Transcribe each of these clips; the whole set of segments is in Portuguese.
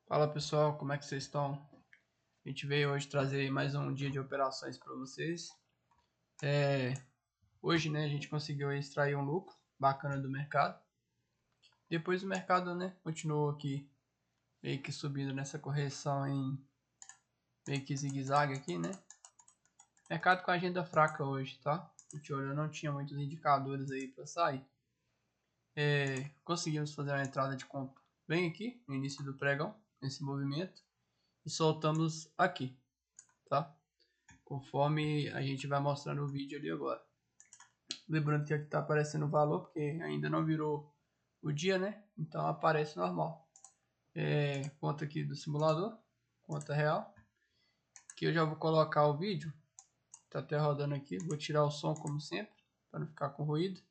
Fala pessoal, como é que vocês estão? A gente veio hoje trazer mais um dia de operações para vocês. Hoje, né, a gente conseguiu extrair um lucro bacana do mercado. Depois o mercado, né, continuou aqui meio que subindo nessa correção em meio que zigue-zague aqui, né? Mercado com agenda fraca hoje, tá? A gente olhou, não tinha muitos indicadores aí para sair. Conseguimos fazer uma entrada de compra bem aqui no início do pregão, nesse movimento, e soltamos aqui, tá? Conforme a gente vai mostrar no vídeo ali agora. Lembrando que aqui está aparecendo o valor, porque ainda não virou o dia, né? Então aparece normal. Conta aqui do simulador, conta real. Que eu já vou colocar o vídeo. Tá até rodando aqui. Vou tirar o som como sempre, para não ficar com ruído.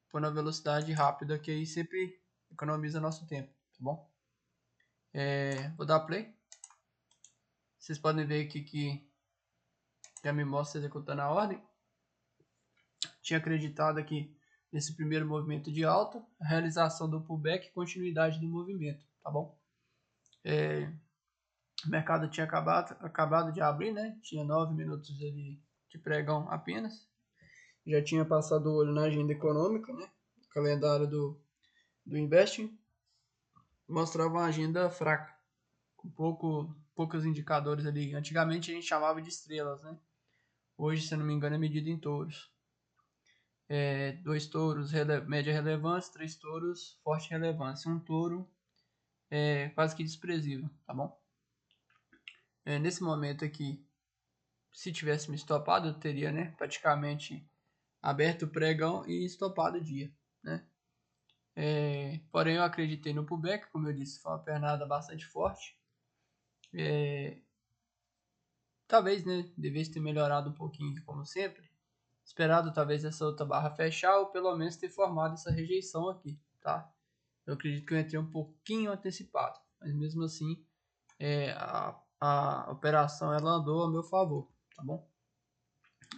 Pôr na velocidade rápida, que aí sempre economiza nosso tempo, tá bom? Vou dar play. Vocês podem ver aqui que já me mostra executando a ordem. Tinha acreditado aqui nesse primeiro movimento de alta, a realização do pullback e continuidade do movimento, tá bom? O mercado tinha acabado de abrir, né? Tinha 9 minutos ali de pregão apenas. Já tinha passado o olho na agenda econômica, né? O calendário do Investing mostrava uma agenda fraca, com poucos indicadores ali. Antigamente a gente chamava de estrelas, né? Hoje, se não me engano, é medido em touros. 2 touros média relevância, 3 touros forte relevância. Um touro quase que desprezível, tá bom? Nesse momento aqui, se tivesse me estopado, eu teria, né, praticamente aberto o pregão e estopado o dia, né? Porém, eu acreditei no pullback, como eu disse, foi uma pernada bastante forte. Talvez, né, devesse ter melhorado um pouquinho, como sempre. Esperado talvez essa outra barra fechar ou pelo menos ter formado essa rejeição aqui, tá? Eu acredito que eu entrei um pouquinho antecipado, mas mesmo assim a operação ela andou a meu favor, tá bom?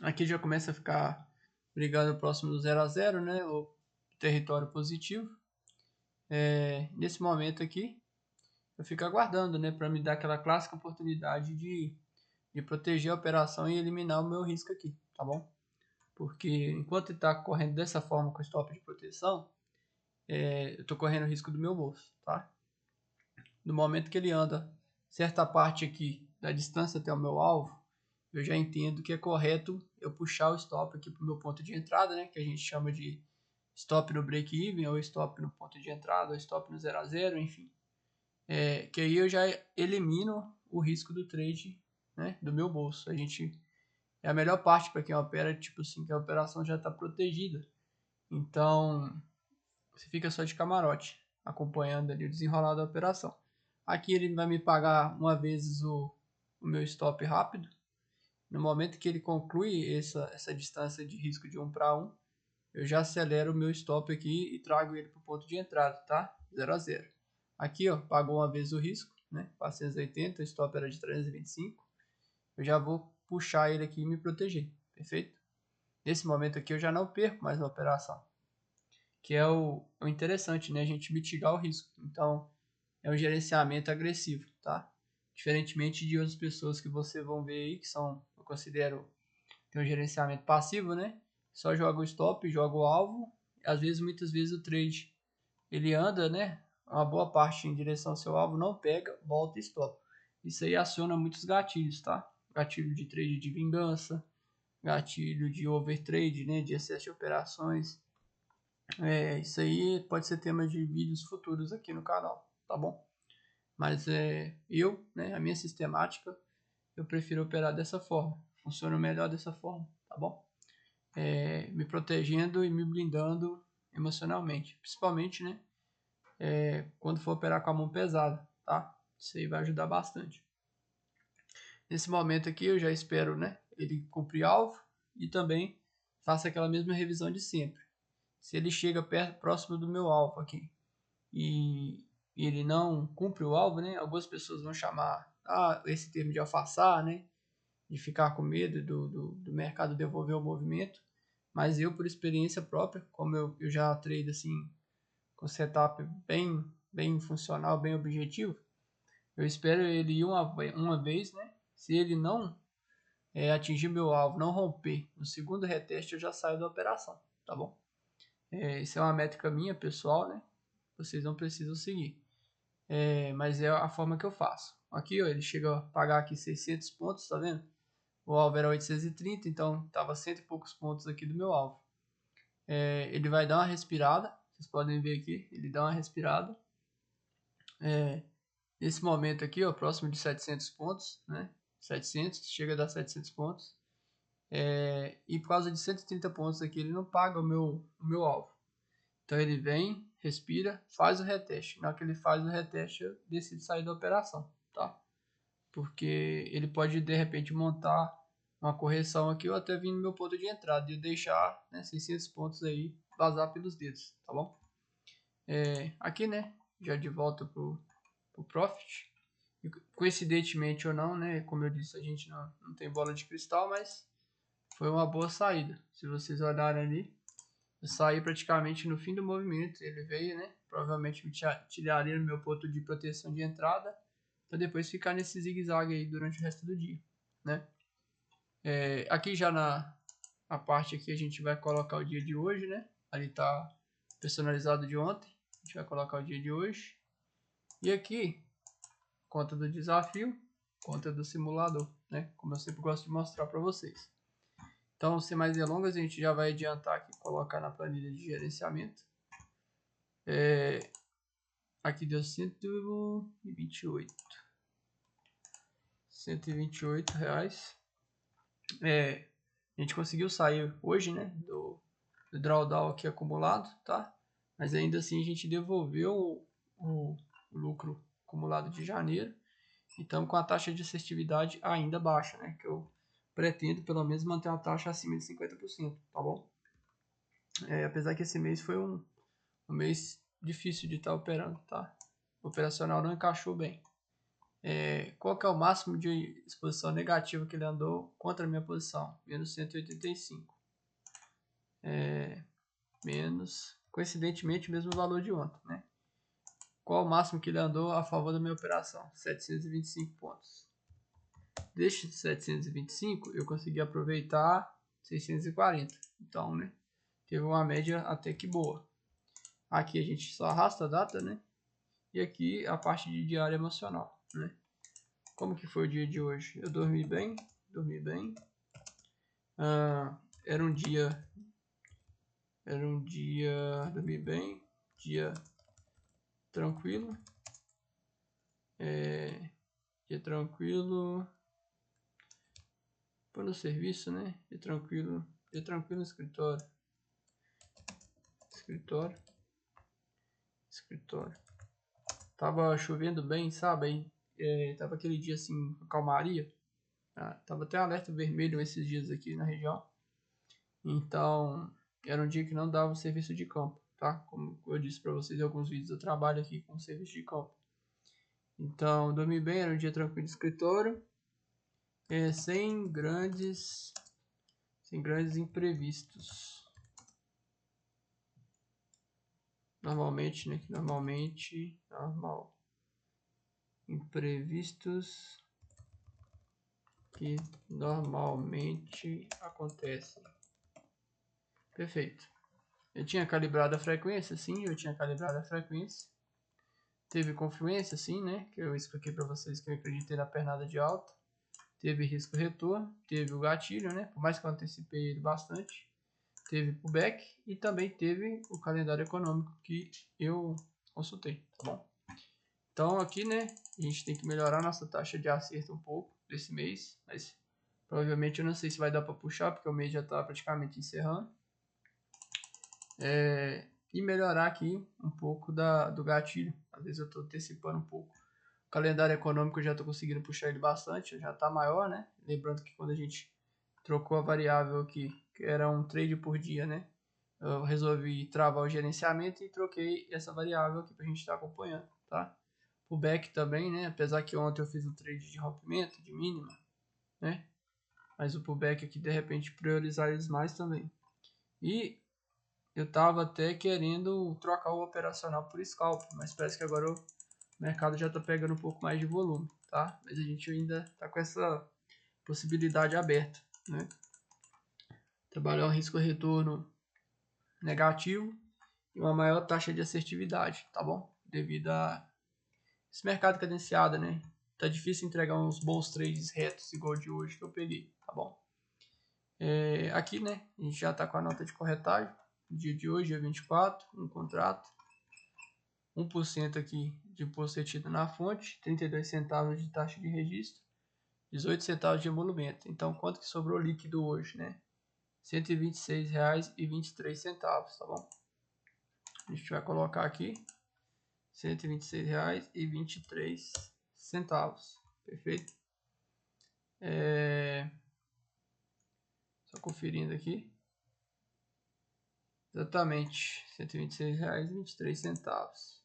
Aqui já começa a ficar brigando próximo do 0 a 0, né? O território positivo. Nesse momento aqui, eu fico aguardando, né? Para me dar aquela clássica oportunidade de proteger a operação e eliminar o meu risco aqui, tá bom? Porque enquanto ele está correndo dessa forma com stop de proteção, eu estou correndo o risco do meu bolso, tá? No momento que ele anda certa parte aqui da distância até o meu alvo, eu já entendo que é correto eu puxar o stop aqui para o meu ponto de entrada, né? Que a gente chama de stop no break-even, ou stop no ponto de entrada, ou stop no 0 a 0, enfim. Que aí eu já elimino o risco do trade, né, do meu bolso. É a melhor parte para quem opera, tipo assim, que a operação já está protegida. Então, você fica só de camarote, acompanhando ali o desenrolar da operação. Aqui ele vai me pagar uma vez o meu stop rápido. No momento que ele conclui essa distância de risco de 1 para 1, eu já acelero o meu stop aqui e trago ele para o ponto de entrada, tá? 0 a 0. Aqui, ó, pagou uma vez o risco, né? 480, o stop era de 325. Eu já vou puxar ele aqui e me proteger, perfeito? Nesse momento aqui eu já não perco mais a operação, que é o interessante, né? A gente mitigar o risco. Então, é um gerenciamento agressivo, tá? Diferentemente de outras pessoas que você vão ver aí, que são, eu considero, tem um gerenciamento passivo, né? Só joga o stop, joga o alvo. Às vezes, muitas vezes o trade ele anda, né? Uma boa parte em direção ao seu alvo, não pega, volta e stop. Isso aí aciona muitos gatilhos, tá? Gatilho de trade de vingança, gatilho de overtrade, né? De excesso de operações. Isso aí pode ser tema de vídeos futuros aqui no canal, tá bom? Mas né? A minha sistemática, eu prefiro operar dessa forma. Funciona melhor dessa forma, tá bom? Me protegendo e me blindando emocionalmente. Principalmente, né? Quando for operar com a mão pesada, tá? Isso aí vai ajudar bastante. Nesse momento aqui eu já espero, né? Ele cumprir alvo e também faça aquela mesma revisão de sempre. Se ele chega próximo do meu alvo aqui e ele não cumpre o alvo, né? Algumas pessoas vão chamar esse termo de alfaçar, né? De ficar com medo do mercado devolver o movimento. Mas eu, por experiência própria, como eu já trade assim, com setup bem funcional, bem objetivo, Eu espero ele ir uma vez, né? Se ele não atingir meu alvo, não romper no segundo reteste, eu já saio da operação, tá bom? Isso é uma métrica minha, pessoal, né? Vocês não precisam seguir. Mas é a forma que eu faço. Aqui, ó, ele chega a pagar aqui 600 pontos, tá vendo? O alvo era 830, então tava cento e poucos pontos aqui do meu alvo. Ele vai dar uma respirada, vocês podem ver aqui, ele dá uma respirada. Nesse momento aqui, ó, próximo de 700 pontos, né? 700, chega a dar 700 pontos. E por causa de 130 pontos aqui, ele não paga o meu alvo. Então ele vem, respira, faz o reteste. Na hora que ele faz o reteste, eu decido sair da operação, tá? Porque ele pode, de repente, montar uma correção aqui ou até vir no meu ponto de entrada e deixar, né, 600 pontos aí vazar pelos dedos, tá bom? Aqui, né, já de volta pro Profit. E, coincidentemente ou não, né, como eu disse, a gente não tem bola de cristal, mas foi uma boa saída. Se vocês olharem ali, eu saí praticamente no fim do movimento. Ele veio, né, provavelmente me tiraria no meu ponto de proteção de entrada, para depois ficar nesse zigue-zague aí durante o resto do dia, né? Aqui já na parte aqui a gente vai colocar o dia de hoje, né? Ali tá personalizado de ontem. A gente vai colocar o dia de hoje. E aqui, conta do desafio, conta do simulador, né? Como eu sempre gosto de mostrar para vocês. Então, sem mais delongas, a gente já vai adiantar aqui, colocar na planilha de gerenciamento. Aqui deu 128. R$128. A gente conseguiu sair hoje, né, do drawdown aqui acumulado, tá? Mas ainda assim a gente devolveu o lucro acumulado de janeiro e estamos com a taxa de assertividade ainda baixa, né? Que eu pretendo pelo menos manter uma taxa acima de 50%, tá bom? Apesar que esse mês foi um mês difícil de estar operando, tá? O operacional não encaixou bem. Qual que é o máximo de exposição negativa que ele andou contra a minha posição? Menos 185. Menos, coincidentemente, o mesmo valor de ontem, né? Qual o máximo que ele andou a favor da minha operação? 725 pontos. Destes 725, eu consegui aproveitar 640. Então, né? Teve uma média até que boa. Aqui a gente só arrasta a data, né? E aqui a parte de diário emocional, né? Como que foi o dia de hoje? Eu dormi bem, dormi bem. Era um dia, dormi bem, dia tranquilo. Dia tranquilo. Foi no serviço, né? Dia tranquilo no escritório. Escritório. Tava chovendo bem, sabe? Tava aquele dia assim, com calmaria. Tava até alerta vermelho esses dias aqui na região. Então, era um dia que não dava serviço de campo, tá? Como eu disse para vocês em alguns vídeos, eu trabalho aqui com serviço de campo. Então, dormi bem, era um dia tranquilo de escritório. Sem grandes imprevistos. Normalmente, né? Normal. Imprevistos que normalmente acontecem. Perfeito. Eu tinha calibrado a frequência, sim, Teve confluência, sim, né? Que eu expliquei para vocês que eu acreditei na pernada de alta. Teve risco retorno, teve o gatilho, né? Por mais que eu antecipei ele bastante. Teve pullback e também teve o calendário econômico que eu consultei, tá bom? Então aqui, né, a gente tem que melhorar nossa taxa de acerto um pouco desse mês, mas provavelmente eu não sei se vai dar para puxar, porque o mês já está praticamente encerrando. E melhorar aqui um pouco do gatilho. Às vezes eu estou antecipando um pouco. O calendário econômico eu já estou conseguindo puxar ele bastante, já está maior, né? Lembrando que quando a gente trocou a variável aqui, que era um trade por dia, né? Eu resolvi travar o gerenciamento e troquei essa variável aqui para a gente estar acompanhando, tá? O back também, né? Apesar que ontem eu fiz um trade de rompimento, de mínima, né? Mas o pullback aqui, de repente, priorizar eles mais também. E eu tava até querendo trocar o operacional por scalp, mas parece que agora eu o mercado já está pegando um pouco mais de volume, tá? Mas a gente ainda está com essa possibilidade aberta, né? Trabalhar um risco-retorno negativo e uma maior taxa de assertividade, tá bom? Devido a esse mercado cadenciado, né? Tá difícil entregar uns bons trades retos igual de hoje que eu peguei, tá bom? Aqui, né, a gente já tá com a nota de corretagem. Dia de hoje, dia 24, um contrato. 1% aqui de imposto retido na fonte, 32 centavos de taxa de registro, 18 centavos de emolumento. Então, quanto que sobrou líquido hoje, né? R$ 126,23, tá bom? A gente vai colocar aqui R$ 126,23. Perfeito? Só conferindo aqui. Exatamente, R$ 126,23.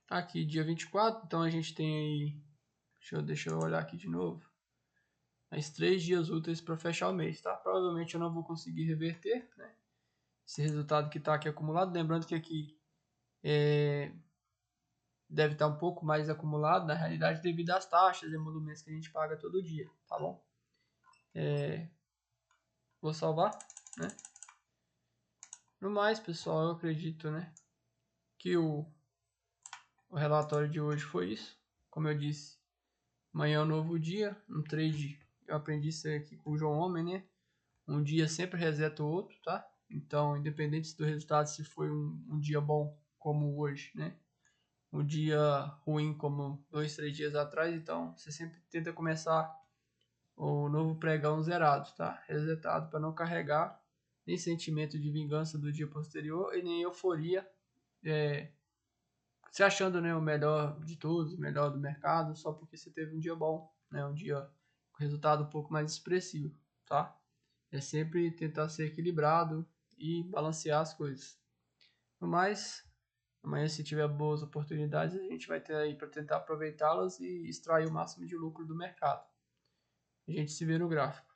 Aqui, dia 24, então a gente tem aí, deixa eu olhar aqui de novo, mais 3 dias úteis para fechar o mês, tá? Provavelmente eu não vou conseguir reverter, né, esse resultado que está aqui acumulado, lembrando que aqui deve estar um pouco mais acumulado, na realidade, devido às taxas e emolumentos que a gente paga todo dia, tá bom? Vou salvar, né? No mais, pessoal, eu acredito, né, que o relatório de hoje foi isso. Como eu disse, amanhã é um novo dia, um trade. Eu aprendi isso aqui com o João Homem, né? Um dia sempre reseta o outro, tá? Então, independente do resultado, se foi um dia bom como hoje, né? Um dia ruim como 2, 3 dias atrás, então você sempre tenta começar o novo pregão zerado, tá? Resetado para não carregar nem sentimento de vingança do dia posterior e nem euforia, se achando, né, o melhor de todos, o melhor do mercado, só porque você teve um dia bom, né? Um dia com resultado um pouco mais expressivo, tá? É sempre tentar ser equilibrado e balancear as coisas. No mais, amanhã, se tiver boas oportunidades, a gente vai ter aí para tentar aproveitá-las e extrair o máximo de lucro do mercado. A gente se vê no gráfico.